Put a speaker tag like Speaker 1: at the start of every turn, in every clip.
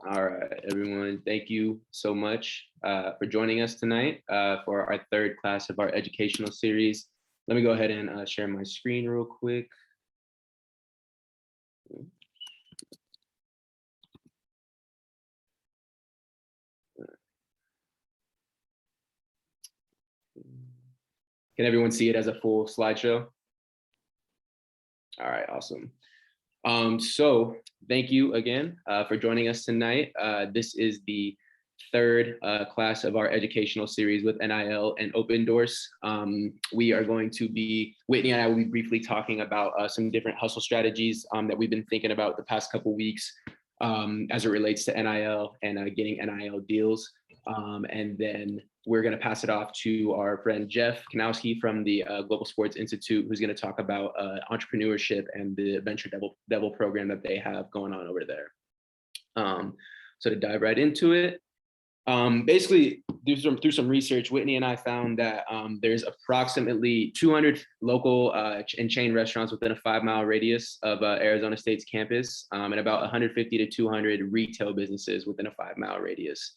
Speaker 1: All right, everyone. Thank you so much for joining us tonight for our third class of our educational series. Let me go ahead and share my screen real quick. Can everyone see it as a full slideshow? All right, awesome. So thank you again for joining us tonight. This is the third class of our educational series with NIL and Open Doors. We are going to be, Whitney and I will be briefly talking about some different hustle strategies that we've been thinking about the past couple weeks as it relates to NIL and getting NIL deals. And then we're going to pass it off to our friend Jeff Kanowski from the Global Sports Institute, who's going to talk about entrepreneurship and the Venture Devil program that they have going on over there. So to dive right into it, basically through some research, Whitney and I found that there's approximately 200 local and chain restaurants within a 5-mile radius of Arizona State's campus, and about 150 to 200 retail businesses within a 5-mile radius.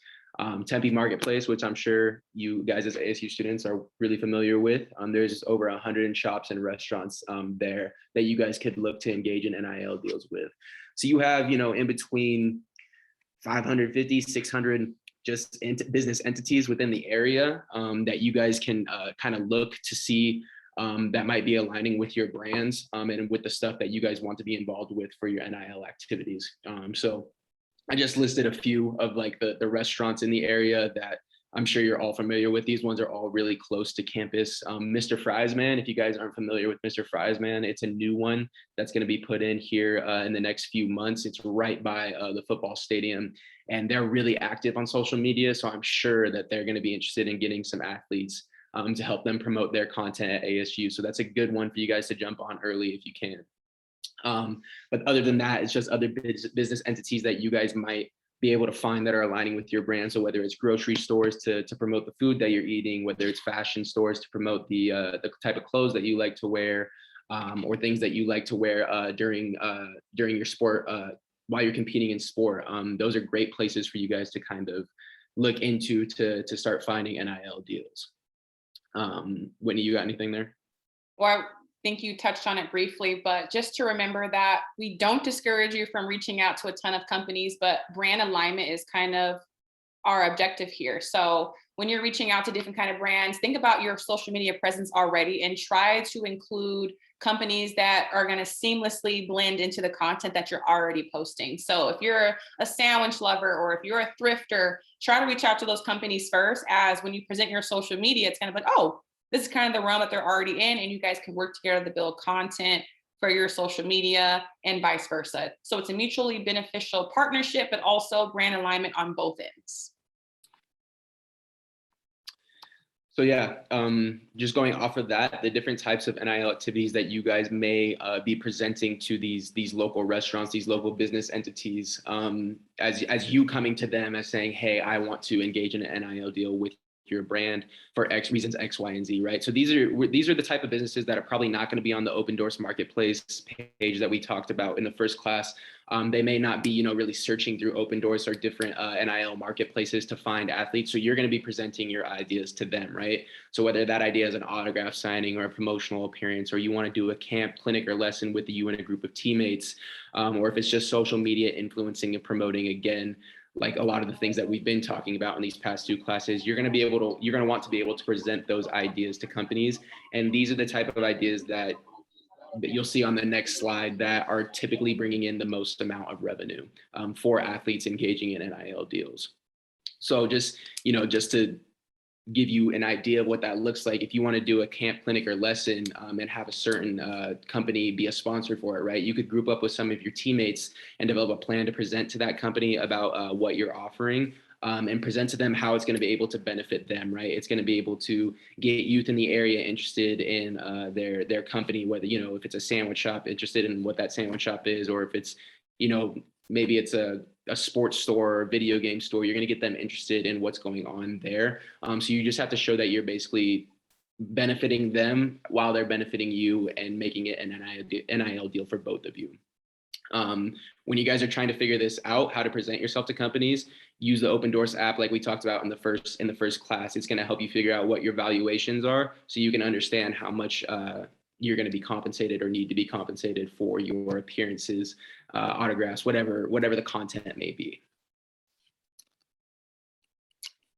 Speaker 1: Tempe Marketplace, which I'm sure you guys as ASU students are really familiar with. There's over 100 shops and restaurants there that you guys could look to engage in NIL deals with. So you have, in between 550, 600 just business entities within the area that you guys can kind of look to see that might be aligning with your brands and with the stuff that you guys want to be involved with for your NIL activities. So I just listed a few of like the restaurants in the area that I'm sure you're all familiar with. These ones are all really close to campus. Mr. Fry's Man, if you guys aren't familiar with Mr. Fry's Man, it's a new one that's going to be put in here in the next few months. It's right by the football stadium, and they're really active on social media. So I'm sure that they're going to be interested in getting some athletes to help them promote their content at ASU. So that's a good one for you guys to jump on early if you can. But other than that, it's just other business entities that you guys might be able to find that are aligning with your brand. So whether it's grocery stores to promote the food that you're eating, whether it's fashion stores to promote the type of clothes that you like to wear, or things that you like to wear during your sport while you're competing in sport. Those are great places for you guys to kind of look into to start finding NIL deals. Whitney, you got anything there?
Speaker 2: Well, I think you touched on it briefly, but just to remember that we don't discourage you from reaching out to a ton of companies, but brand alignment is kind of our objective here. So when you're reaching out to different kind of brands, think about your social media presence already and try to include companies that are going to seamlessly blend into the content that you're already posting. So if you're a sandwich lover or if you're a thrifter, try to reach out to those companies first, as when you present your social media, it's kind of like, oh, this is kind of the realm that they're already in, and you guys can work together to build content for your social media and vice versa. So it's a mutually beneficial partnership, but also brand alignment on both ends.
Speaker 1: So yeah, just going off of that, the different types of NIL activities that you guys may be presenting to these local restaurants, these local business entities, as you coming to them as saying, hey, I want to engage in an NIL deal with your brand for X reasons, X, Y, and Z, right? So these are the type of businesses that are probably not going to be on the Open Doors Marketplace page that we talked about in the first class. They may not be, really searching through Open Doors or different NIL marketplaces to find athletes. So you're going to be presenting your ideas to them, right? So whether that idea is an autograph signing or a promotional appearance, or you want to do a camp, clinic, or lesson with you and a group of teammates, or if it's just social media influencing and promoting, again, like a lot of the things that we've been talking about in these past two classes, you're going to want to be able to present those ideas to companies. And these are the type of ideas that you'll see on the next slide that are typically bringing in the most amount of revenue for athletes engaging in NIL deals. So just to give you an idea of what that looks like, if you want to do a camp, clinic, or lesson and have a certain company be a sponsor for it, right? You could group up with some of your teammates and develop a plan to present to that company about what you're offering, and present to them how it's going to be able to benefit them, right? It's going to be able to get youth in the area interested in their company, whether, if it's a sandwich shop, interested in what that sandwich shop is, or if it's, maybe it's a sports store or video game store, you're going to get them interested in what's going on there. So you just have to show that you're basically benefiting them while they're benefiting you and making it an NIL deal for both of you. When you guys are trying to figure this out, how to present yourself to companies, use the Open Doors app like we talked about in the first class. It's going to help you figure out what your valuations are so you can understand how much you're going to be compensated or need to be compensated for your appearances, autographs, whatever the content may be.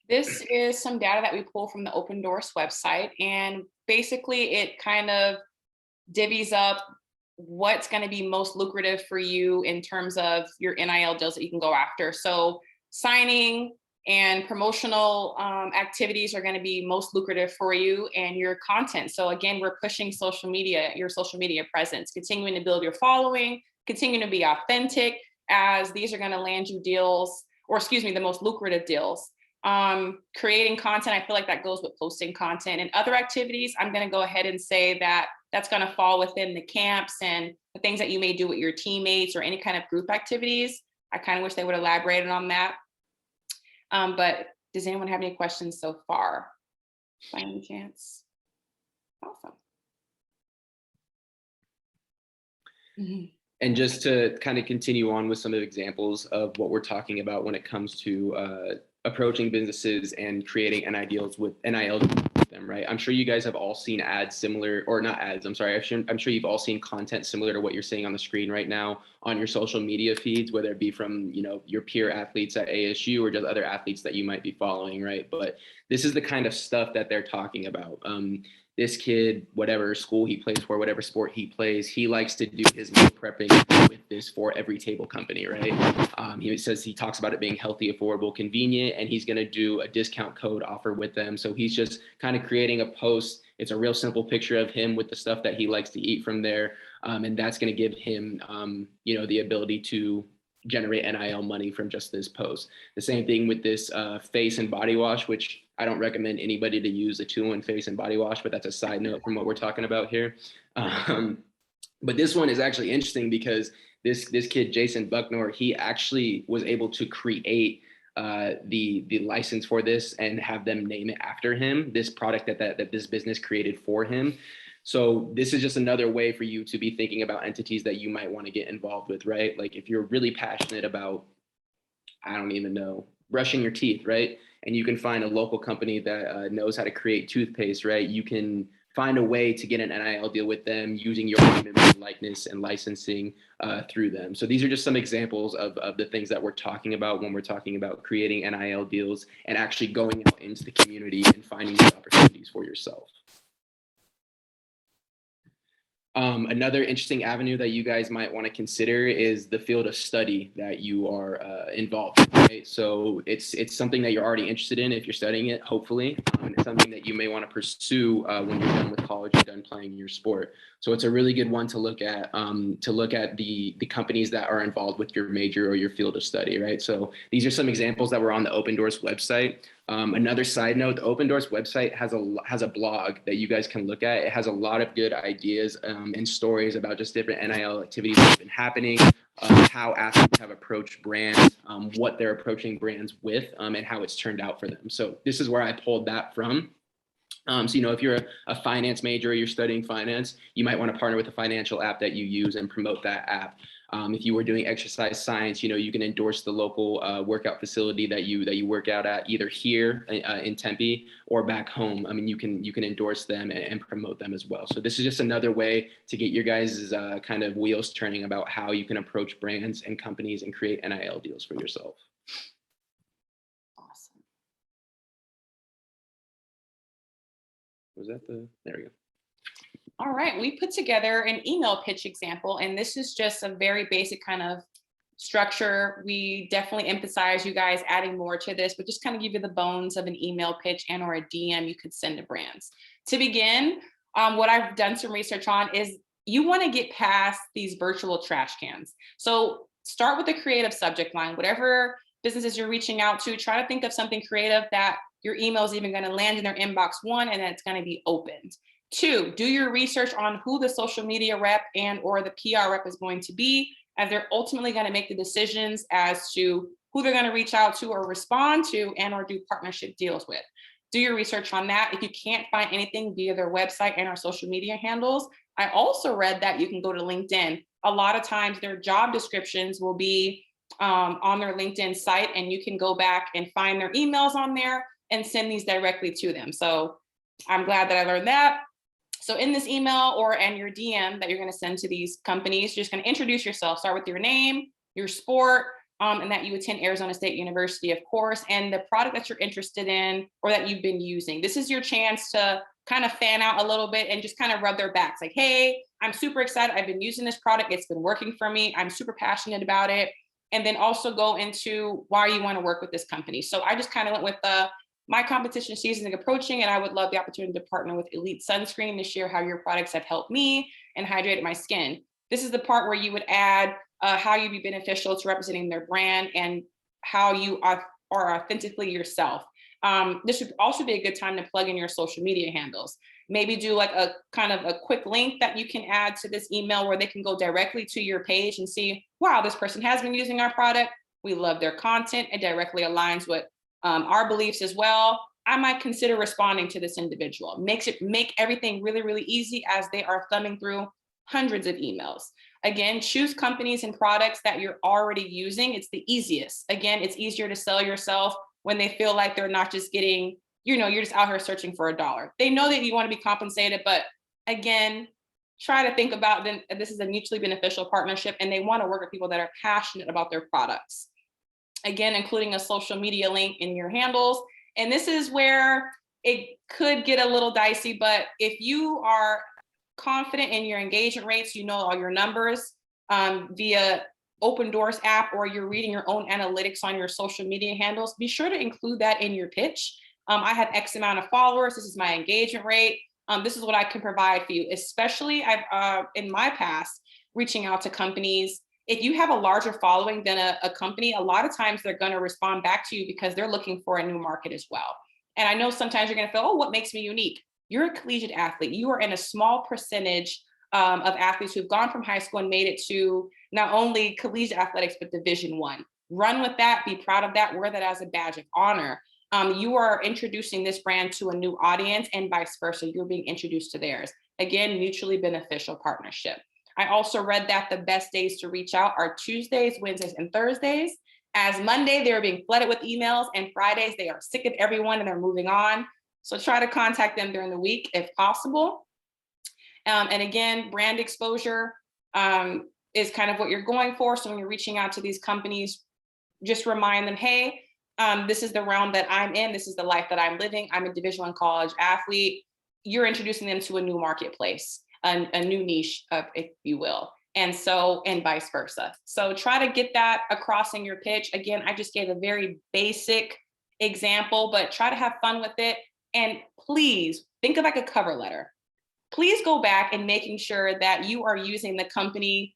Speaker 2: This is some data that we pull from the Open Doors website, and basically it kind of divvies up what's going to be most lucrative for you in terms of your NIL deals that you can go after. So signing and promotional activities are going to be most lucrative for you, and your content. So again, we're pushing social media, your social media presence, continuing to build your following, continuing to be authentic, as these are going to land you deals, or excuse me, the most lucrative deals. Creating content, I feel like that goes with posting content. And other activities, I'm going to go ahead and say that that's going to fall within the camps and the things that you may do with your teammates or any kind of group activities. I kind of wish they would elaborate on that. But does anyone have any questions so far? By any chance? Awesome.
Speaker 1: And just to kind of continue on with some of the examples of what we're talking about when it comes to approaching businesses and creating NIL deals with them, right? I'm sure you guys have all seen ads similar, or not ads, I'm sorry. I'm sure you've all seen content similar to what you're seeing on the screen right now on your social media feeds, whether it be from, your peer athletes at ASU or just other athletes that you might be following, right? But this is the kind of stuff that they're talking about. This kid, whatever school he plays for, whatever sport he plays, he likes to do his meal prepping with this for every table company, right? He talks about it being healthy, affordable, convenient, and he's going to do a discount code offer with them. So he's just kind of creating a post. It's a real simple picture of him with the stuff that he likes to eat from there. And that's going to give him, the ability to generate NIL money from just this post. The same thing with this face and body wash, which I don't recommend anybody to use the 2-in-1 face and body wash, but that's a side note from what we're talking about here. But this one is actually interesting because this kid, Jason Bucknor, he actually was able to create the license for this and have them name it after him, this product that this business created for him. So this is just another way for you to be thinking about entities that you might want to get involved with, right? Like if you're really passionate about, I don't even know, brushing your teeth, right? And you can find a local company that knows how to create toothpaste, right? You can find a way to get an NIL deal with them using your name and likeness and licensing through them. So these are just some examples of the things that we're talking about when we're talking about creating NIL deals and actually going out into the community and finding these opportunities for yourself. Another interesting avenue that you guys might want to consider is the field of study that you are involved in, right? So it's something that you're already interested in if you're studying it, hopefully. And it's something that you may want to pursue when you're done with college, you're done playing your sport. So it's a really good one to look at the companies that are involved with your major or your field of study, right? So these are some examples that were on the Open Doors website. Another side note, the Open Doors website has a blog that you guys can look at. It has a lot of good ideas and stories about just different NIL activities that have been happening, how athletes have approached brands, what they're approaching brands with, and how it's turned out for them. So this is where I pulled that from. So, if you're a finance major or you're studying finance, you might want to partner with a financial app that you use and promote that app. If you were doing exercise science, you can endorse the local workout facility that you work out at, either here in Tempe or back home. I mean, you can endorse them and promote them as well. So this is just another way to get your guys' kind of wheels turning about how you can approach brands and companies and create NIL deals for yourself.
Speaker 2: Awesome.
Speaker 1: Was that there we go.
Speaker 2: All right, we put together an email pitch example, and this is just a very basic kind of structure. We definitely emphasize you guys adding more to this, but just kind of give you the bones of an email pitch and or a DM you could send to brands. To begin, what I've done some research on is you want to get past these virtual trash cans. So start with a creative subject line, whatever businesses you're reaching out to, try to think of something creative that your email is even going to land in their inbox, 1, and then it's going to be opened. 2, do your research on who the social media rep and or the PR rep is going to be, as they're ultimately going to make the decisions as to who they're going to reach out to or respond to and or do partnership deals with. Do your research on that. If you can't find anything via their website and our social media handles, I also read that you can go to LinkedIn. a lot of times their job descriptions will be on their LinkedIn site, and you can go back and find their emails on there and send these directly to them. So I'm glad that I learned that. So in this email or in your DM that you're going to send to these companies, you're just going to introduce yourself, start with your name, your sport, and that you attend Arizona State University, of course, and the product that you're interested in or that you've been using. This is your chance to kind of fan out a little bit and just kind of rub their backs. Like, hey, I'm super excited. I've been using this product. It's been working for me. I'm super passionate about it. And then also go into why you want to work with this company. So I just kind of went with my competition season is approaching, and I would love the opportunity to partner with Elite Sunscreen to share how your products have helped me and hydrated my skin. This is the part where you would add how you'd be beneficial to representing their brand and how you are authentically yourself. This would also be a good time to plug in your social media handles. Maybe do like a kind of a quick link that you can add to this email where they can go directly to your page and see, wow, this person has been using our product. We love their content. It directly aligns with our beliefs as well. I might consider responding to this individual. Make everything really, really easy as they are thumbing through hundreds of emails. Again, choose companies and products that you're already using. It's the easiest. Again, it's easier to sell yourself when they feel like they're not just getting, you're just out here searching for $1. They know that you want to be compensated, but again, try to think about this is a mutually beneficial partnership, and they want to work with people that are passionate about their products. Again, including a social media link in your handles. And this is where it could get a little dicey, but if you are confident in your engagement rates, you know all your numbers via Open Doors app, or you're reading your own analytics on your social media handles, be sure to include that in your pitch. I have X amount of followers. This is my engagement rate. This is what I can provide for you, especially in my past, reaching out to companies. If you have a larger following than a company, a lot of times they're going to respond back to you because they're looking for a new market as well. And I know sometimes you're going to feel, oh, what makes me unique? You're a collegiate athlete. You are in a small percentage of athletes who've gone from high school and made it to not only collegiate athletics, but Division I. Run with that, be proud of that, wear that as a badge of honor. You are introducing this brand to a new audience, and vice versa. You're being introduced to theirs. Again, mutually beneficial partnership. I also read that the best days to reach out are Tuesdays, Wednesdays, and Thursdays. As Monday, they're being flooded with emails, and Fridays, they are sick of everyone and they're moving on. So try to contact them during the week if possible. And again, brand exposure is kind of what you're going for. So when you're reaching out to these companies, just remind them, hey, this is the realm that I'm in. This is the life that I'm living. I'm a Division I college athlete. You're introducing them to a new marketplace, a new niche, if you will. And vice versa. So try to get that across in your pitch. Again, I just gave a very basic example, but try to have fun with it. And please think of like a cover letter. Please go back and making sure that you are using the company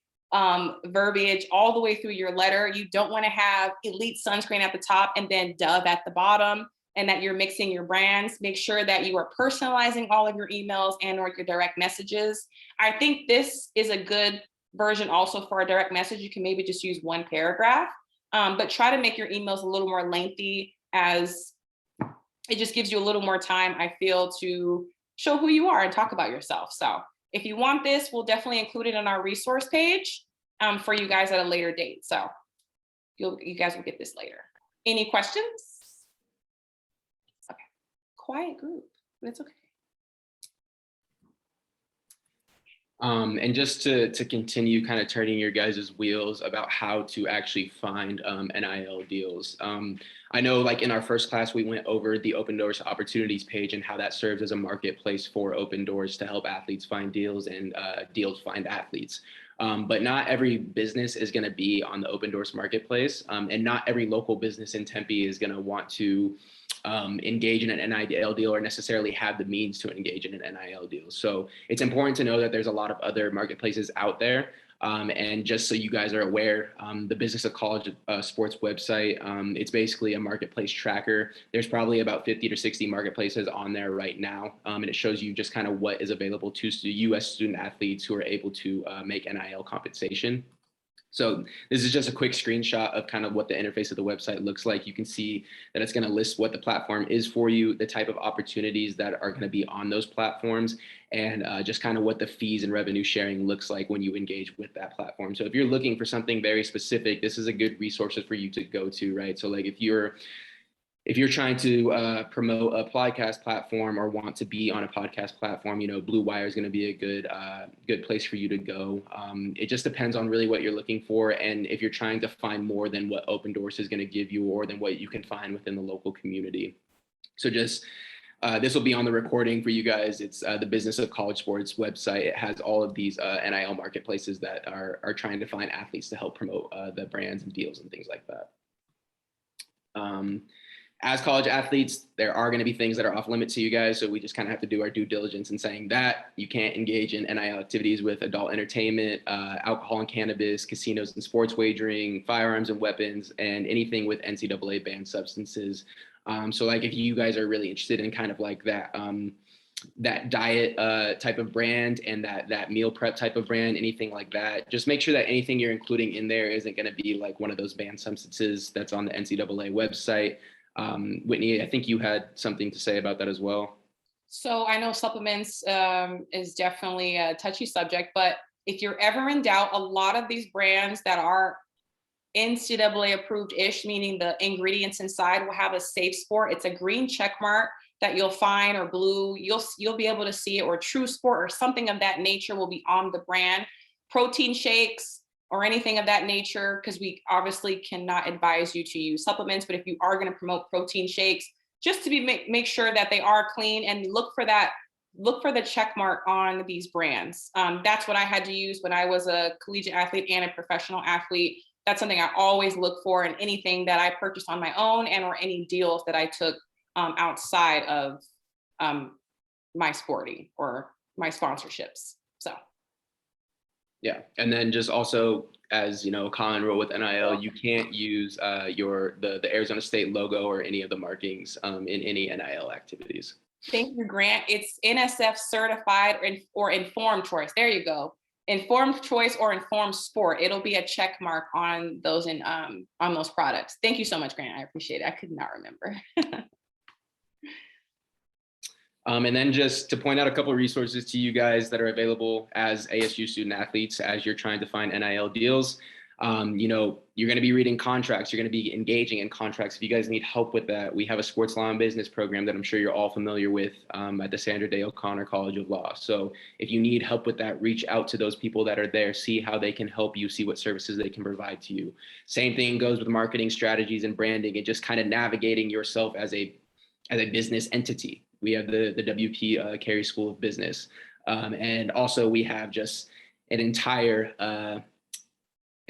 Speaker 2: verbiage all the way through your letter. You don't want to have Elite Sunscreen at the top and then Dove at the bottom, and that you're mixing your brands. Make sure that you are personalizing all of your emails and or your direct messages. I think this is a good version also for a direct message. You can maybe just use one paragraph, but try to make your emails a little more lengthy, as it just gives you a little more time, I feel, to show who you are and talk about yourself. So if you want this, we'll definitely include it on our resource page for you guys at a later date. So you guys will get this later. Any questions? Okay, quiet group, but it's okay.
Speaker 1: And just to continue kind of turning your guys' wheels about how to actually find NIL deals. I know like in our first class, we went over the Open Doors Opportunities page and how that serves as a marketplace for Open Doors to help athletes find deals and deals find athletes. But not every business is going to be on the Open Doors marketplace, and not every local business in Tempe is going to want to engage in an NIL deal or necessarily have the means to engage in an NIL deal. So it's important to know that there's a lot of other marketplaces out there. And just so you guys are aware, the Business of College Sports website, it's basically a marketplace tracker. There's probably about 50 to 60 marketplaces on there right now. And it shows you just kind of what is available to U.S. student athletes who are able to make NIL compensation. So this is just a quick screenshot of kind of what the interface of the website looks like. You can see that it's going to list what the platform is for you, the type of opportunities that are going to be on those platforms, and just kind of what the fees and revenue sharing looks like when you engage with that platform. So if you're looking for something very specific, this is a good resource for you to go to, right? So like if you're trying to promote a podcast platform or want to be on a podcast platform, Blue Wire is going to be a good place for you to go. It just depends on really what you're looking for, and if you're trying to find more than what Open Doors is going to give you, or than what you can find within the local community. So just this will be on the recording for you guys. It's the Business of College Sports website. It has all of these NIL marketplaces that are trying to find athletes to help promote the brands and deals and things like that. As college athletes, there are going to be things that are off limits to you guys. So we just kind of have to do our due diligence in saying that you can't engage in NIL activities with adult entertainment, alcohol and cannabis, casinos and sports wagering, firearms and weapons, and anything with NCAA banned substances. So like if you guys are really interested in kind of like that, that diet type of brand and that meal prep type of brand, anything like that, just make sure that anything you're including in there isn't going to be like one of those banned substances that's on the NCAA website. Whitney, I think you had something to say about that as well.
Speaker 2: So I know supplements is definitely a touchy subject, but if you're ever in doubt, a lot of these brands that are NCAA approved-ish, meaning the ingredients inside will have a safe sport. It's a green check mark that you'll find, or blue. You'll be able to see it, or True Sport or something of that nature will be on the brand. Protein shakes or anything of that nature, because we obviously cannot advise you to use supplements, but if you are going to promote protein shakes, just to make sure that they are clean, and look for the check mark on these brands. That's what I had to use when I was a collegiate athlete and a professional athlete. That's something I always look for in anything that I purchased on my own, and or any deals that I took outside of my sporting or my sponsorships. So.
Speaker 1: Yeah, and then just also, as you know, a common rule with NIL, you can't use the Arizona State logo or any of the markings in any NIL activities.
Speaker 2: Thank you, Grant. It's NSF certified or informed choice. There you go. Informed choice or informed sport. It'll be a check mark on those on those products. Thank you so much, Grant. I appreciate it. I could not remember.
Speaker 1: And then just to point out a couple of resources to you guys that are available as ASU student athletes as you're trying to find NIL deals. You're going to be reading contracts. You're going to be engaging in contracts. If you guys need help with that, we have a sports law and business program that I'm sure you're all familiar with at the Sandra Day O'Connor College of Law. So if you need help with that, reach out to those people that are there, see how they can help you, see what services they can provide to you. Same thing goes with marketing strategies and branding, and just kind of navigating yourself as a business entity. We have the WP Carey School of Business. And also we have just an entire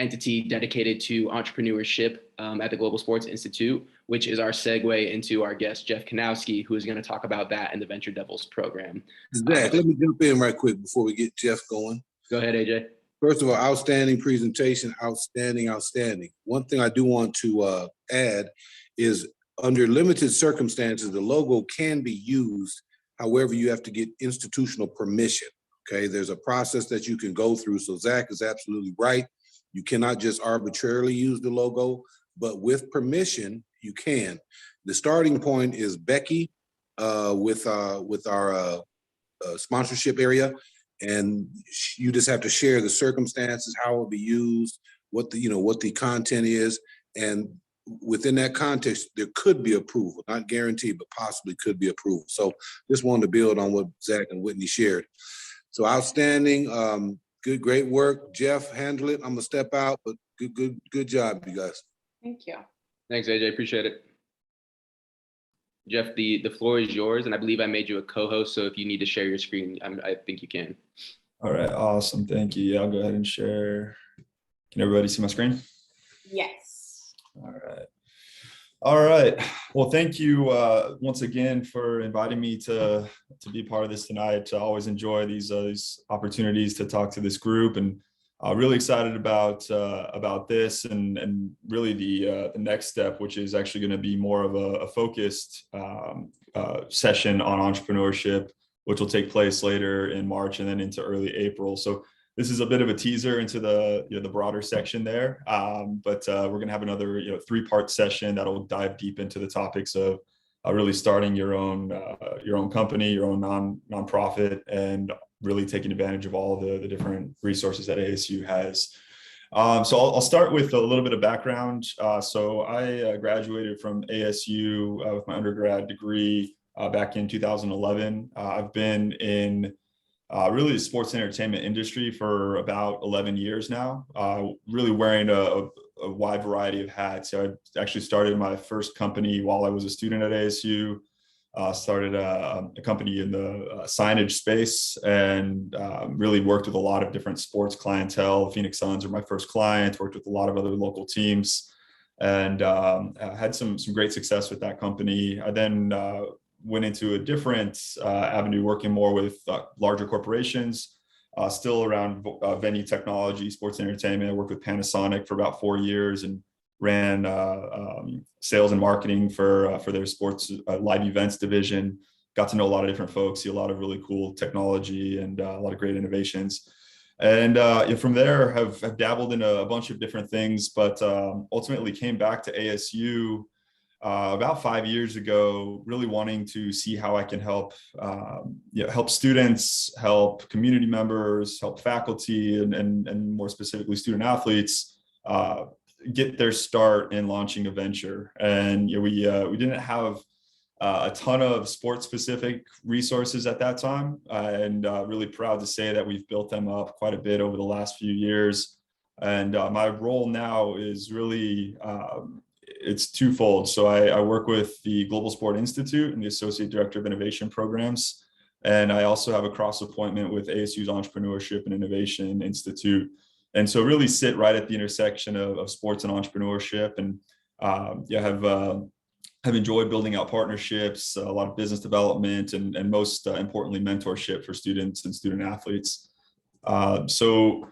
Speaker 1: entity dedicated to entrepreneurship at the Global Sports Institute, which is our segue into our guest, Jeff Kanowski, who is going to talk about that and the Venture Devils program.
Speaker 3: Zach, let me jump in right quick before we get Jeff going.
Speaker 1: Go ahead, AJ.
Speaker 3: First of all, outstanding presentation, outstanding. One thing I do want to add is, under limited circumstances, the logo can be used. However, you have to get institutional permission. Okay, there's a process that you can go through. So Zach is absolutely right. You cannot just arbitrarily use the logo, but with permission, you can. The starting point is Becky with our sponsorship area, and you just have to share the circumstances, how it will be used, what the content is, and within that context, there could be approval, not guaranteed, but possibly could be approval. So just wanted to build on what Zach and Whitney shared. So outstanding, great work. Jeff, handle it. I'm gonna step out, but good job, you guys.
Speaker 2: Thank you.
Speaker 1: Thanks, AJ, appreciate it. Jeff, the floor is yours, and I believe I made you a co-host, so if you need to share your screen, I think you can.
Speaker 4: All right, awesome, thank you. Yeah, I'll go ahead and share. Can everybody see my screen?
Speaker 2: Yes.
Speaker 4: All right. Well, thank you once again for inviting me to be part of this tonight. I always enjoy these opportunities to talk to this group, and really excited about this and really the next step, which is actually going to be more of a focused session on entrepreneurship, which will take place later in March and then into early April. So this is a bit of a teaser into the the broader section there. But we're going to have another 3-part session that'll dive deep into the topics of really starting your own company, your own nonprofit, and really taking advantage of all the different resources that ASU has. So I'll start with a little bit of background. So I graduated from ASU with my undergrad degree back in 2011. I've been in really the sports entertainment industry for about 11 years now, really wearing a wide variety of hats. So I actually started my first company while I was a student at ASU. Started a company in the signage space, and really worked with a lot of different sports clientele. Phoenix Suns are my first client, worked with a lot of other local teams, and had some great success with that company. I then went into a different avenue, working more with larger corporations, still around venue technology, sports entertainment. I worked with Panasonic for about 4 years and ran sales and marketing for their sports live events division. Got to know a lot of different folks, see a lot of really cool technology and a lot of great innovations. And from there, have dabbled in a bunch of different things, but ultimately came back to ASU about 5 years ago, really wanting to see how I can help help students, help community members, help faculty, and more specifically student athletes get their start in launching a venture. And we didn't have a ton of sports specific resources at that time, and really proud to say that we've built them up quite a bit over the last few years. And my role now is really it's twofold. So I work with the Global Sport Institute and the Associate Director of Innovation Programs. And I also have a cross appointment with ASU's Entrepreneurship and Innovation Institute. And so really sit right at the intersection of sports and entrepreneurship, and have enjoyed building out partnerships, a lot of business development, and most importantly, mentorship for students and student athletes. So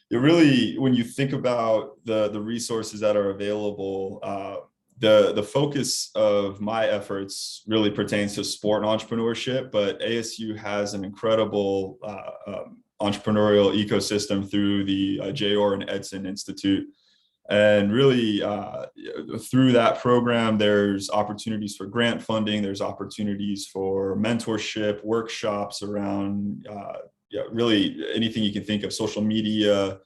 Speaker 4: it really, when you think about the resources that are available, the focus of my efforts really pertains to sport and entrepreneurship, but ASU has an incredible entrepreneurial ecosystem through the J.Or. and Edson Institute. And really through that program, there's opportunities for grant funding, there's opportunities for mentorship, workshops around really anything you can think of, social media,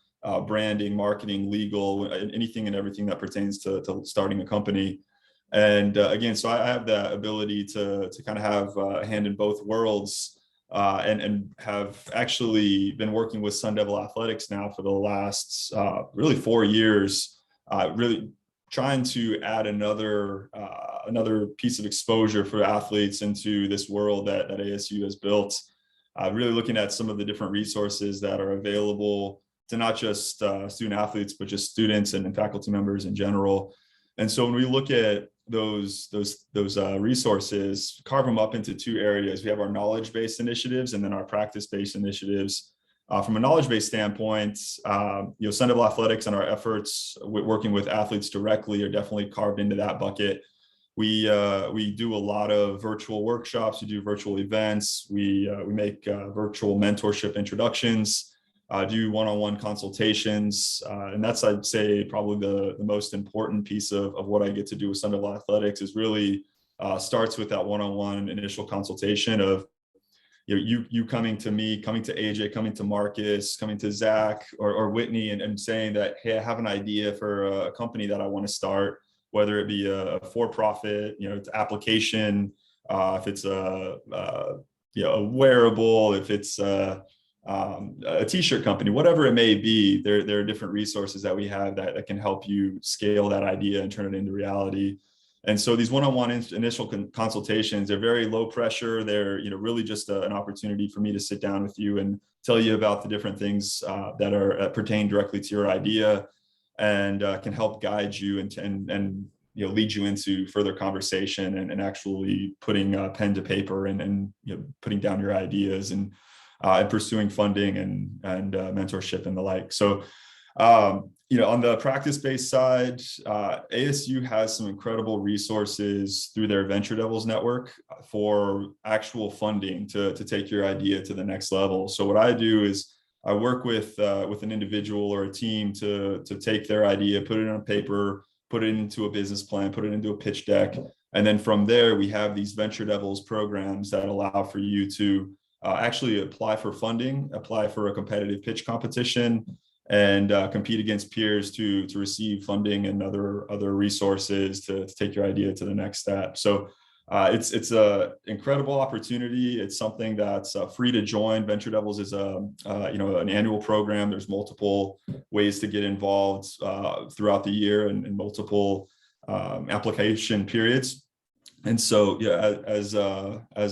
Speaker 4: branding, marketing, legal, anything and everything that pertains to starting a company. And again, so I have that ability to kind of have a hand in both worlds, and have actually been working with Sun Devil Athletics now for the last really 4 years, really trying to add another piece of exposure for athletes into this world that ASU has built. Really looking at some of the different resources that are available to not just student athletes, but just students and faculty members in general. And so when we look at those resources, carve them up into 2 areas. We have our knowledge-based initiatives and then our practice-based initiatives. From a knowledge-based standpoint, Sun Devil Athletics and our efforts working with athletes directly are definitely carved into that bucket. We do a lot of virtual workshops. We do virtual events. We make virtual mentorship introductions. Do one-on-one consultations, and that's, I'd say, probably the most important piece of what I get to do with Sun Devil Athletics is really starts with that one-on-one initial consultation of you coming to me, coming to AJ, coming to Marcus, coming to Zach or Whitney, and saying that, hey, I have an idea for a company that I want to start, whether it be a for-profit, it's application, if it's a wearable, if it's a t-shirt company, whatever it may be. There are different resources that we have that can help you scale that idea and turn it into reality. And so these one-on-one initial consultations, they're very low pressure. They're really just an opportunity for me to sit down with you and tell you about the different things that pertain directly to your idea, and can help guide you and lead you into further conversation and actually putting pen to paper and putting down your ideas and pursuing funding and mentorship and the like. So, on the practice-based side, ASU has some incredible resources through their Venture Devils network for actual funding to take your idea to the next level. So what I do is I work with an individual or a team to take their idea, put it on paper, put it into a business plan, put it into a pitch deck. And then from there, we have these Venture Devils programs that allow for you to actually apply for funding, apply for a competitive pitch competition, and compete against peers to receive funding and other resources to take your idea to the next step. So it's a incredible opportunity. It's something that's free to join. Venture Devils is an annual program. There's multiple ways to get involved throughout the year and multiple application periods. And so, yeah, as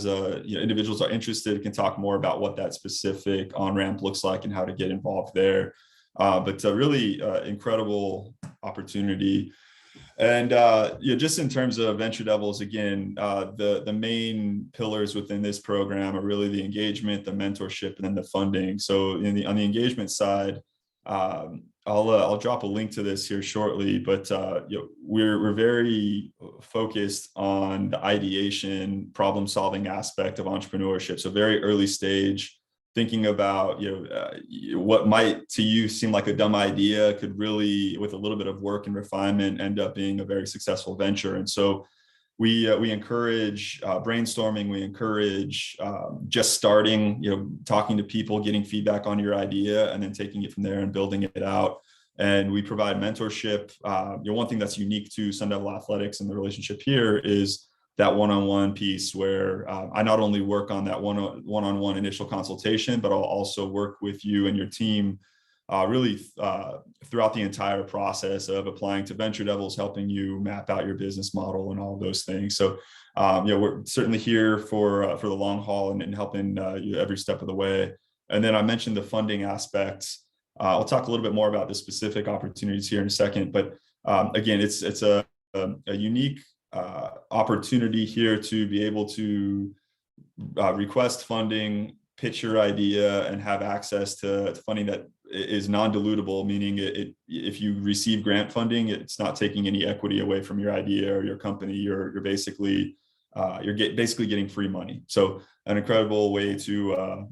Speaker 4: individuals are interested, can talk more about what that specific on-ramp looks like and how to get involved there. But a really incredible opportunity. And just in terms of Venture Devils, again, the main pillars within this program are really the engagement, the mentorship, and then the funding. So on the engagement side, I'll drop a link to this here shortly, but we're very focused on the ideation, problem-solving aspect of entrepreneurship. So very early stage, thinking about what might to you seem like a dumb idea could really, with a little bit of work and refinement, end up being a very successful venture. And so we encourage brainstorming. We encourage just starting, talking to people, getting feedback on your idea, and then taking it from there and building it out. And we provide mentorship. One thing that's unique to Sun Devil Athletics and the relationship here is that one-on-one piece where I not only work on that one-on-one initial consultation, but I'll also work with you and your team really throughout the entire process of applying to Venture Devils, helping you map out your business model and all of those things. So, we're certainly here for the long haul and helping you every step of the way. And then I mentioned the funding aspects. I'll talk a little bit more about the specific opportunities here in a second, but again, it's a unique opportunity here to be able to request funding, pitch your idea, and have access to funding that is non-dilutable, meaning if you receive grant funding, it's not taking any equity away from your idea or your company. You're basically getting free money. So an incredible way to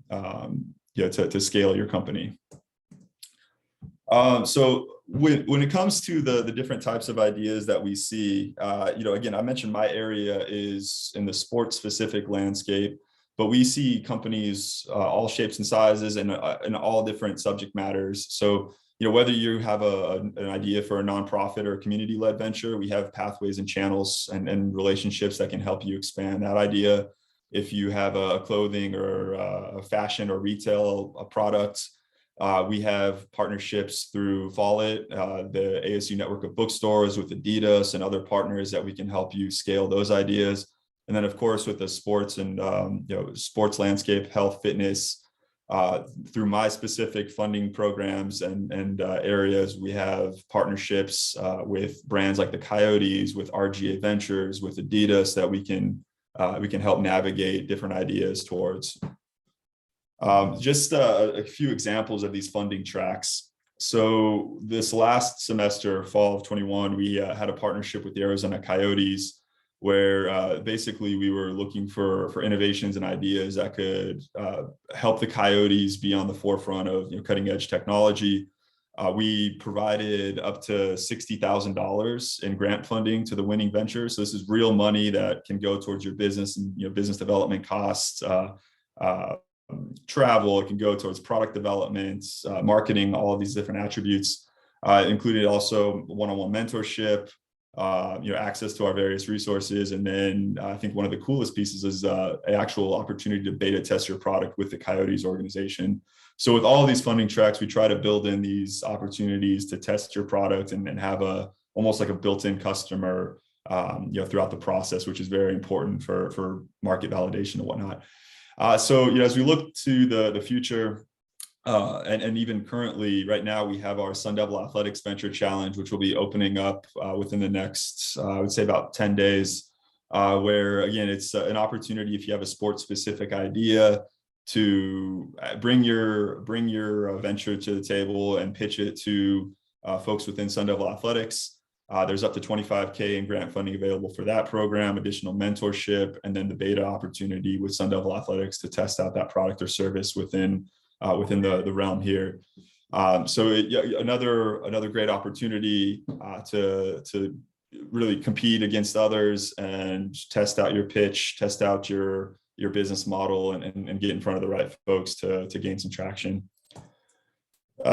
Speaker 4: scale your company. So when it comes to the different types of ideas that we see, again, I mentioned my area is in the sports specific landscape, but we see companies all shapes and sizes and in all different subject matters. So, whether you have an idea for a nonprofit or a community-led venture, we have pathways and channels and relationships that can help you expand that idea. If you have a clothing or a fashion or retail product, we have partnerships through Follett, the ASU network of bookstores, with Adidas and other partners that we can help you scale those ideas. And then, of course, with the sports and sports landscape, health, fitness, through my specific funding programs and areas, we have partnerships with brands like the Coyotes, with RGA Ventures, with Adidas that we can help navigate different ideas towards. Just a few examples of these funding tracks. So this last semester, fall of 21, we had a partnership with the Arizona Coyotes, where basically we were looking for innovations and ideas that could help the Coyotes be on the forefront of cutting edge technology. We provided up to $60,000 in grant funding to the winning venture. So this is real money that can go towards your business and business development costs, travel. It can go towards product development, marketing, all of these different attributes. Included also one-on-one mentorship, access to our various resources. And then I think one of the coolest pieces is an actual opportunity to beta test your product with the Coyotes organization. So with all of these funding tracks, we try to build in these opportunities to test your product and have almost like a built-in customer throughout the process, which is very important for market validation and whatnot. So as we look to the future, and even currently, right now, we have our Sun Devil Athletics Venture Challenge, which will be opening up within the next, I would say, about 10 days, where, again, it's an opportunity if you have a sports-specific idea to bring your venture to the table and pitch it to folks within Sun Devil Athletics. There's up to $25K in grant funding available for that program, additional mentorship, and then the beta opportunity with Sun Devil Athletics to test out that product or service within within the realm here. Another great opportunity to really compete against others and test out your pitch, test out your business model, and get in front of the right folks to gain some traction.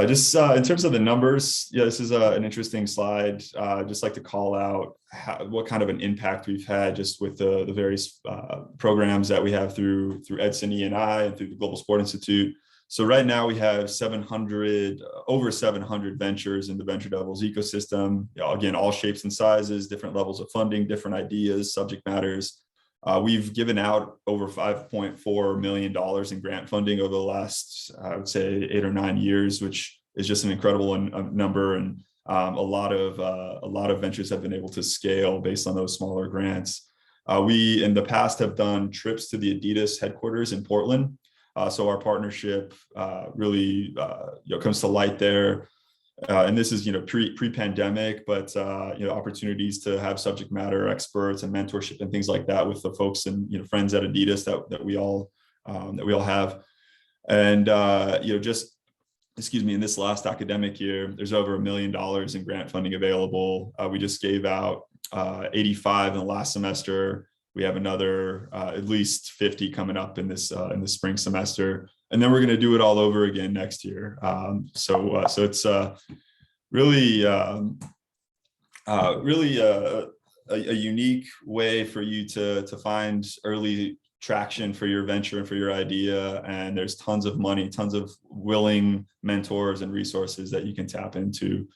Speaker 4: Just in terms of the numbers, yeah, this is an interesting slide. Just like to call out what kind of an impact we've had just with the various programs that we have through Edson E&I and through the Global Sport Institute. So right now we have over 700 ventures in the Venture Devils ecosystem. Again, all shapes and sizes, different levels of funding, different ideas, subject matters. We've given out over $5.4 million in grant funding over the last, I would say, 8 or 9 years, which is just an incredible number. And a lot of ventures have been able to scale based on those smaller grants. We, in the past, have done trips to the Adidas headquarters in Portland. So our partnership really comes to light there. And this is, pre-pandemic, but, opportunities to have subject matter experts and mentorship and things like that with the folks and, friends at Adidas that we all have. And, in this last academic year, there's over $1 million in grant funding available. We just gave out 85 in the last semester. We have another at least 50 coming up in the spring semester, and then we're going to do it all over again next year. So it's really a unique way for you to find early traction for your venture and for your idea. And there's tons of money, tons of willing mentors and resources that you can tap into.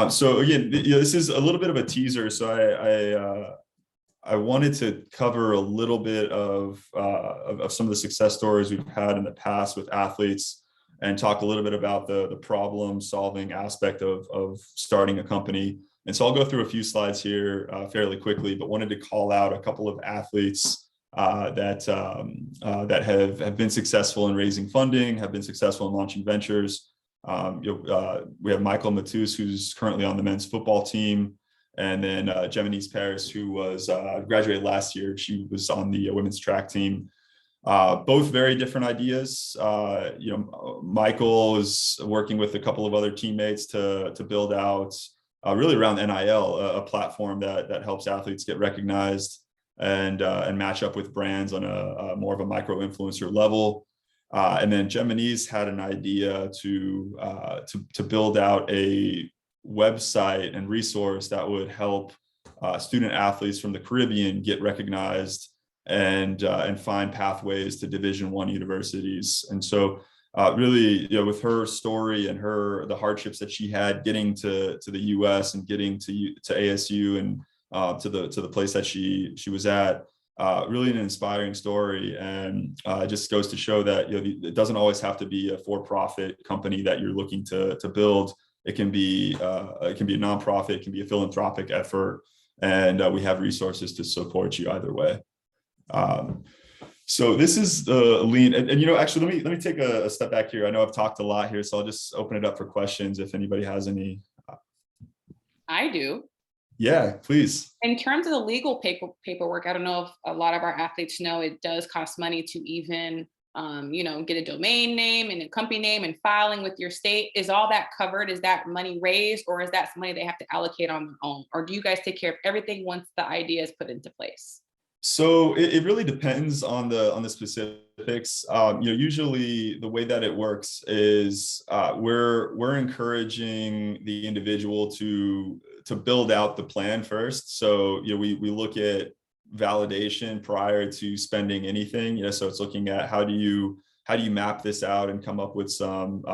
Speaker 4: So again, this is a little bit of a teaser. So I wanted to cover a little bit of some of the success stories we've had in the past with athletes, and talk a little bit about the problem solving aspect of starting a company. And so I'll go through a few slides here fairly quickly, but wanted to call out a couple of athletes that have been successful in raising funding, have been successful in launching ventures. We have Michael Matus, who's currently on the men's football team. And then Gemini's Paris, who was graduated last year. She was on the women's track team. Both very different ideas. Michael is working with a couple of other teammates to build out really around NIL, a platform that helps athletes get recognized and match up with brands on a more of a micro influencer level. And then Gemini's had an idea to build out a website and resource that would help student athletes from the Caribbean get recognized and find pathways to Division I universities. And so really, with her story and the hardships that she had getting to the US and getting to ASU and to the place that she was at, really an inspiring story. And it just goes to show that it doesn't always have to be a for-profit company that you're looking to build. It can be a nonprofit, it can be a philanthropic effort, and we have resources to support you either way. So this is the lean, and actually let me take a step back here. I know I've talked a lot here, so I'll just open it up for questions if anybody has any.
Speaker 2: I do.
Speaker 4: Yeah, please.
Speaker 2: In terms of the legal paperwork, I don't know if a lot of our athletes know it does cost money to even get a domain name and a company name and filing with your state. Is all that covered? Is that money raised, or is that money they have to allocate on their own? Or do you guys take care of everything once the idea is put into place?
Speaker 4: So it really depends on the specifics. Usually the way that it works is we're encouraging the individual to build out the plan first. So we look at validation prior to spending anything. So it's looking at how do you map this out and come up with some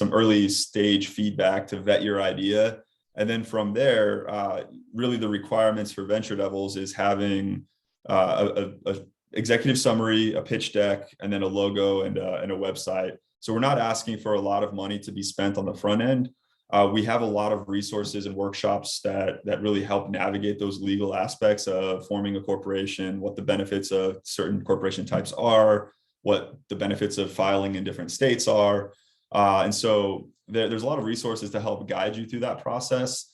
Speaker 4: early stage feedback to vet your idea. And then from there, really the requirements for Venture Devils is having a executive summary, a pitch deck, and then a logo and a website. So we're not asking for a lot of money to be spent on the front end. We have a lot of resources and workshops that really help navigate those legal aspects of forming a corporation, what the benefits of certain corporation types are, what the benefits of filing in different states are. And so there's a lot of resources to help guide you through that process.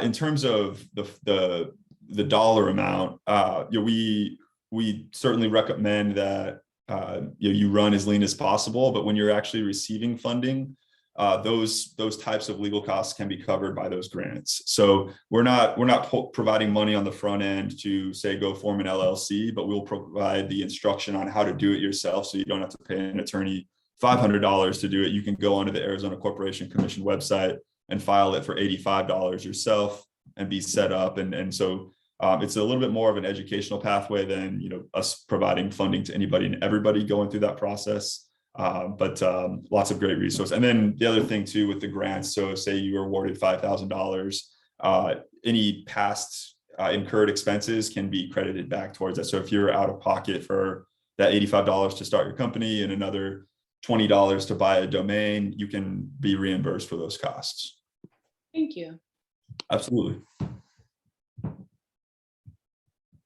Speaker 4: In terms of the dollar amount, we certainly recommend that you run as lean as possible. But when you're actually receiving funding, those types of legal costs can be covered by those grants. So we're not providing money on the front end to say go form an LLC, but we'll provide the instruction on how to do it yourself, so you don't have to pay an attorney $500 to do it. You can go onto the Arizona Corporation Commission website and file it for $85 yourself and be set up. And so it's a little bit more of an educational pathway than, you know, us providing funding to anybody and everybody going through that process. But lots of great resources. And then the other thing too with the grants, so say you were awarded $5,000, any past incurred expenses can be credited back towards that. So if you're out of pocket for that $85 to start your company and another $20 to buy a domain, you can be reimbursed for those costs.
Speaker 2: Thank you.
Speaker 4: Absolutely.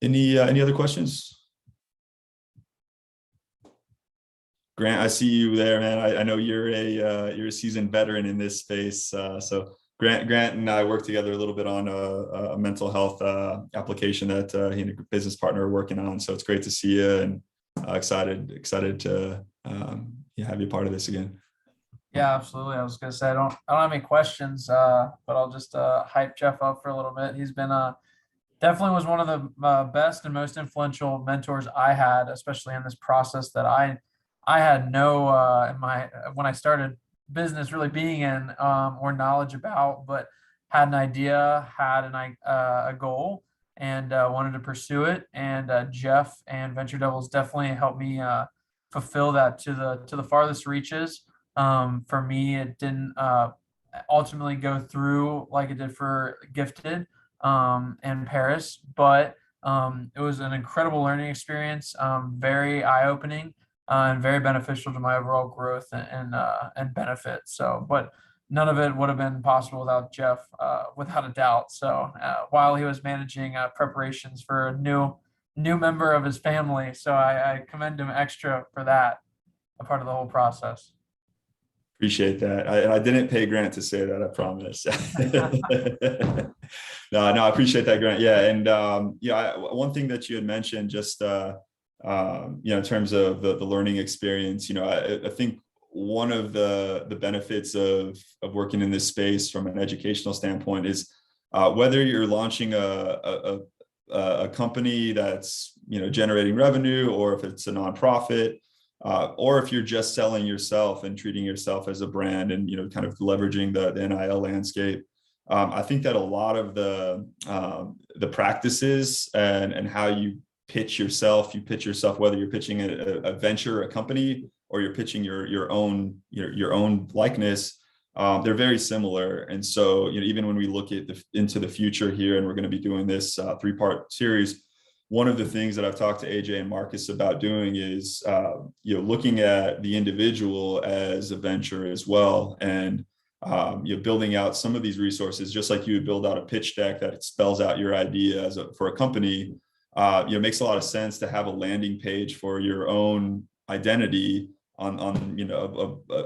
Speaker 4: Any other questions? Grant, I see you there, man. I know you're a seasoned veteran in this space. So Grant and I worked together a little bit on a mental health application that he and a business partner are working on. So it's great to see you, and excited to have you part of this again.
Speaker 5: Yeah, absolutely. I was gonna say I don't have any questions, but I'll just hype Jeff up for a little bit. He's been definitely was one of the best and most influential mentors I had, especially in this process that I had no when I started business really being in or knowledge about, but had an idea, had a goal, and wanted to pursue it. And Jeff and Venture Devils definitely helped me fulfill that to the farthest reaches. For me, it didn't ultimately go through like it did for Gifted and Paris, but it was an incredible learning experience, very eye-opening, and very beneficial to my overall growth and benefit. So, but none of it would have been possible without Jeff, without a doubt. So while he was managing preparations for a new member of his family, so I commend him extra for that, a part of the whole process.
Speaker 4: Appreciate that. I didn't pay Grant to say that, I promise. No, I appreciate that, Grant. Yeah. And one thing that you had mentioned, just in terms of the learning experience, I think one of the benefits of working in this space from an educational standpoint is whether you're launching a company that's generating revenue, or if it's a nonprofit, or if you're just selling yourself and treating yourself as a brand and kind of leveraging the NIL landscape. I think that a lot of the practices and how you pitch yourself whether you're pitching a venture, a company, or you're pitching your own likeness, they're very similar. And so even when we look at into the future here, and we're going to be doing this 3-part series, one of the things that I've talked to AJ and Marcus about doing is looking at the individual as a venture as well, and building out some of these resources, just like you would build out a pitch deck that spells out your idea for a company. It makes a lot of sense to have a landing page for your own identity on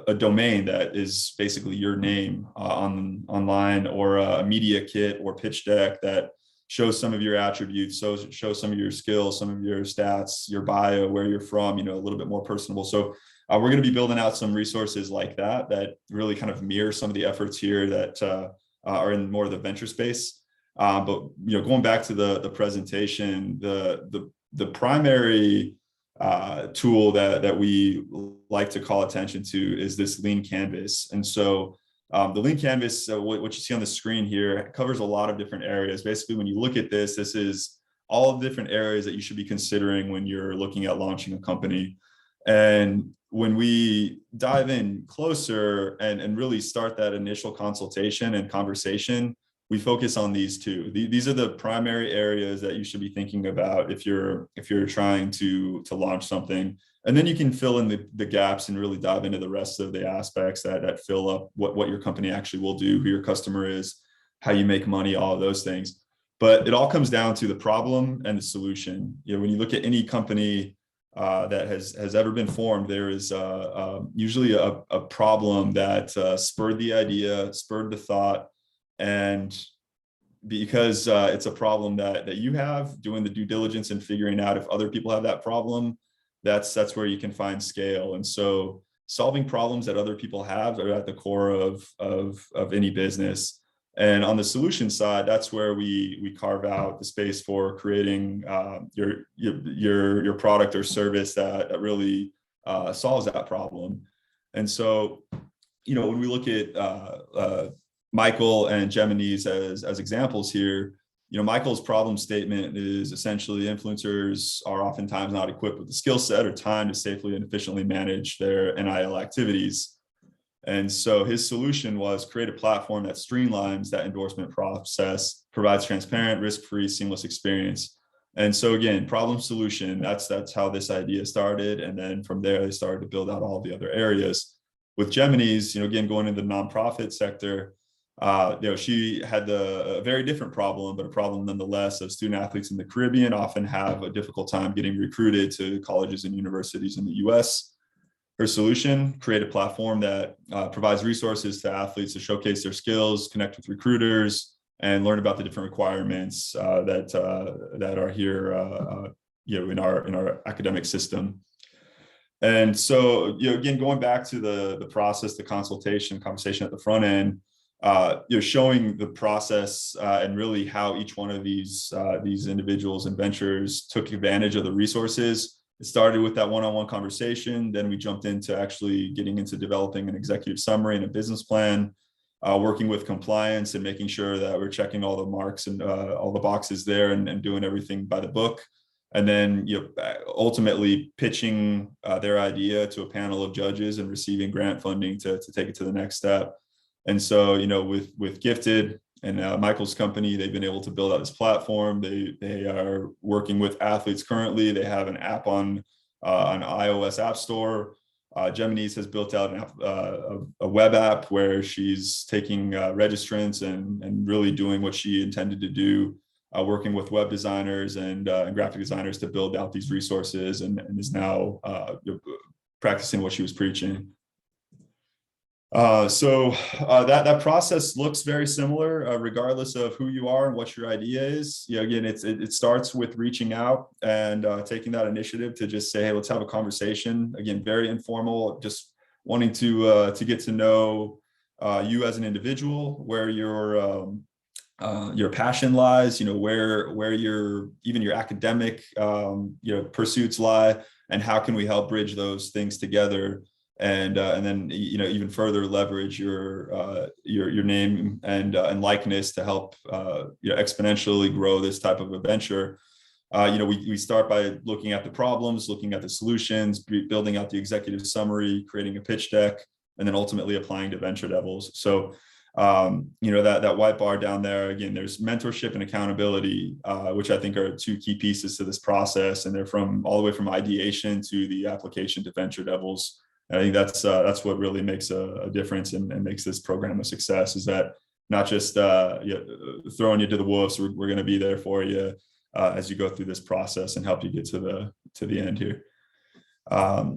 Speaker 4: a domain that is basically your name online, or a media kit or pitch deck that shows some of your attributes, shows some of your skills, some of your stats, your bio, where you're from, a little bit more personable. So we're going to be building out some resources like that really kind of mirror some of the efforts here that are in more of the venture space. But going back to the presentation, the primary tool that we like to call attention to is this lean canvas. And so the lean canvas, what you see on the screen here, covers a lot of different areas. Basically, when you look at this is all of the different areas that you should be considering when you're looking at launching a company. And when we dive in closer and really start that initial consultation and conversation, we focus on these two. These are the primary areas that you should be thinking about if you're trying to launch something. And then you can fill in the gaps and really dive into the rest of the aspects that fill up what your company actually will do, who your customer is, how you make money, all of those things. But it all comes down to the problem and the solution. When you look at any company that has ever been formed, there is usually a problem that spurred the idea, spurred the thought. And because it's a problem that you have, doing the due diligence and figuring out if other people have that problem, that's where you can find scale. And so solving problems that other people have are at the core of any business. And on the solution side, that's where we carve out the space for creating your product or service that really solves that problem. And so, when we look at Michael and Gemini's as examples here, Michael's problem statement is essentially influencers are oftentimes not equipped with the skill set or time to safely and efficiently manage their NIL activities. And so his solution was create a platform that streamlines that endorsement process, provides transparent, risk-free, seamless experience. And so again, problem solution, that's how this idea started. And then from there, they started to build out all the other areas. With Gemini's, again, going into the nonprofit sector, she had a very different problem, but a problem nonetheless of student athletes in the Caribbean often have a difficult time getting recruited to colleges and universities in the US. Her solution, create a platform that provides resources to athletes to showcase their skills, connect with recruiters, and learn about the different requirements that are here in our academic system. And so, again, going back to the process, the conversation at the front end, showing the process and really how each one of these individuals and ventures took advantage of the resources. It started with that one-on-one conversation. Then we jumped into actually getting into developing an executive summary and a business plan, working with compliance and making sure that we're checking all the marks and all the boxes there and doing everything by the book. And then ultimately pitching their idea to a panel of judges and receiving grant funding to take it to the next step. And so, with Gifted and Michael's company, they've been able to build out this platform. They are working with athletes currently. They have an app on iOS App Store. Gemini's has built out a web app where she's taking registrants and really doing what she intended to do, working with web designers and graphic designers to build out these resources, and is now practicing what she was preaching. So that process looks very similar, regardless of who you are and what your idea is. Again, it starts with reaching out and taking that initiative to just say, hey, let's have a conversation. Again, very informal, just wanting to get to know you as an individual, where your passion lies, where your academic pursuits lie, and how can we help bridge those things together. And then even further leverage your name and likeness to help exponentially grow this type of a venture. We start by looking at the problems, looking at the solutions, building out the executive summary, creating a pitch deck, and then ultimately applying to venture devils. So that white bar down there, again, there's mentorship and accountability, which I think are two key pieces to this process, and they're all the way from ideation to the application to venture devils. I think that's what really makes a difference and makes this program a success, is that not just throwing you to the wolves. We're going to be there for you as you go through this process and help you get to the end here.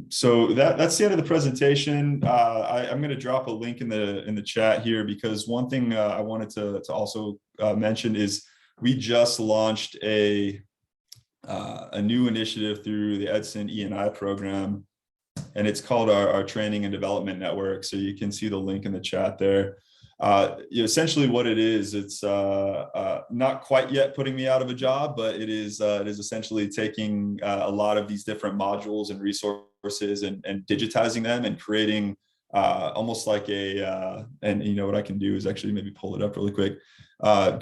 Speaker 4: So that's the end of the presentation. I'm going to drop a link in the chat here, because one thing I wanted to also mention is we just launched a new initiative through the Edson E&I program. And it's called our Training and Development Network. So you can see the link in the chat there. Essentially what it is, it's not quite yet putting me out of a job, but it is essentially taking a lot of these different modules and resources and digitizing them and creating almost like and what I can do is actually maybe pull it up really quick,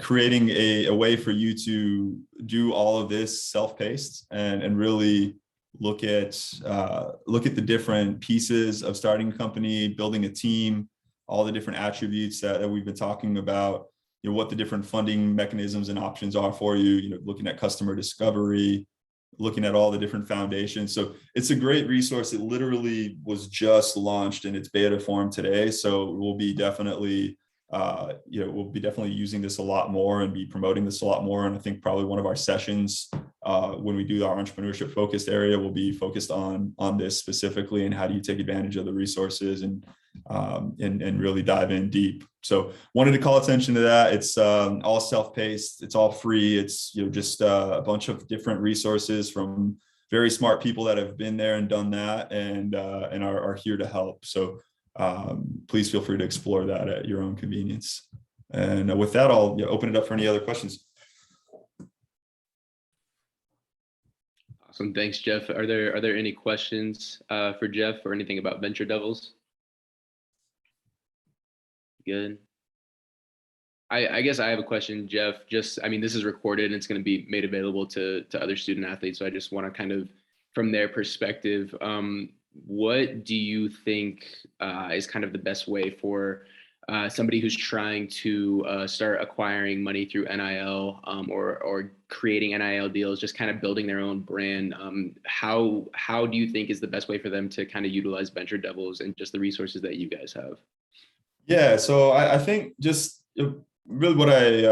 Speaker 4: creating a way for you to do all of this self-paced and really look at the different pieces of starting a company, building a team, all the different attributes that we've been talking about, what the different funding mechanisms and options are for you, looking at customer discovery, looking at all the different foundations. So it's a great resource. It literally was just launched in its beta form today. So we'll be definitely using this a lot more and be promoting this a lot more. And I think probably one of our sessions when we do our entrepreneurship focused area will be focused on this specifically, and how do you take advantage of the resources and really dive in deep. So wanted to call attention to that. It's all self-paced. It's all free. It's just a bunch of different resources from very smart people that have been there and done that, and are here to help. So please feel free to explore that at your own convenience. And with that, I'll open it up for any other questions.
Speaker 1: Awesome. Thanks, Jeff. Are there any questions for Jeff or anything about Venture Devils? Good. I guess I have a question, Jeff. I mean, this is recorded and it's going to be made available to other student athletes. So I just want to kind of, from their perspective, what do you think is kind of the best way for somebody who's trying to start acquiring money through NIL or creating NIL deals, just kind of building their own brand? How do you think is the best way for them to kind of utilize Venture Devils and just the resources that you guys have?
Speaker 4: Yeah, so I think just really what I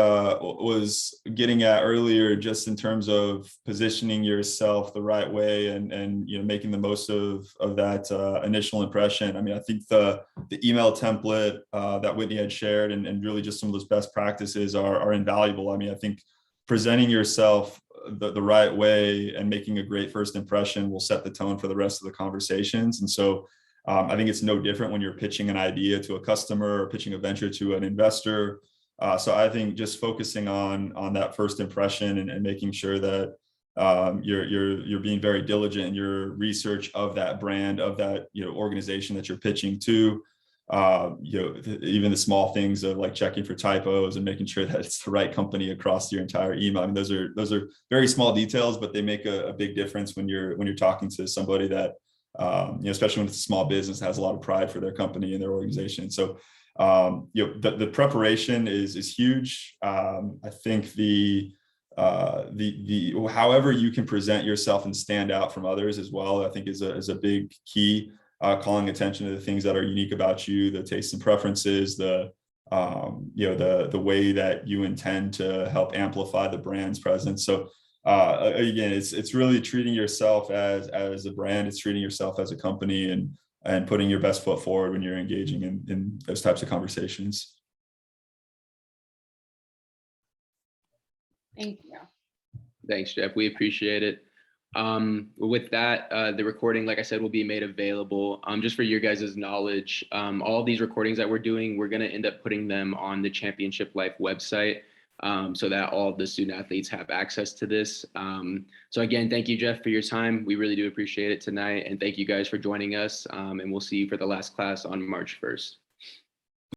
Speaker 4: was getting at earlier, just in terms of positioning yourself the right way and making the most of that initial impression. I mean, I think the email template that Whitney had shared and really just some of those best practices are invaluable. I mean, I think presenting yourself the right way and making a great first impression will set the tone for the rest of the conversations. And so I think it's no different when you're pitching an idea to a customer or pitching a venture to an investor. So I think just focusing on that first impression and making sure that you're being very diligent in your research of that brand, of that organization that you're pitching to. Even the small things of like checking for typos and making sure that it's the right company across your entire email. I mean, those are very small details, but they make a big difference when you're talking to somebody that especially when it's a small business, has a lot of pride for their company and their organization. So the preparation is huge. I think the however you can present yourself and stand out from others as well, I think is a big key. Calling attention to the things that are unique about you, the tastes and preferences, the way that you intend to help amplify the brand's presence. So again, it's really treating yourself as a brand. It's treating yourself as a company and putting your best foot forward when you're engaging in those types of conversations.
Speaker 2: Thank you.
Speaker 1: Thanks, Jeff. We appreciate it. With that, the recording, like I said, will be made available. Just for your guys' knowledge, all of these recordings that we're doing, we're going to end up putting them on the Championship Life website, so that all of the student athletes have access to this. So again, thank you, Jeff, for your time. We really do appreciate it tonight. And thank you guys for joining us. And we'll see you for the last class on March 1st.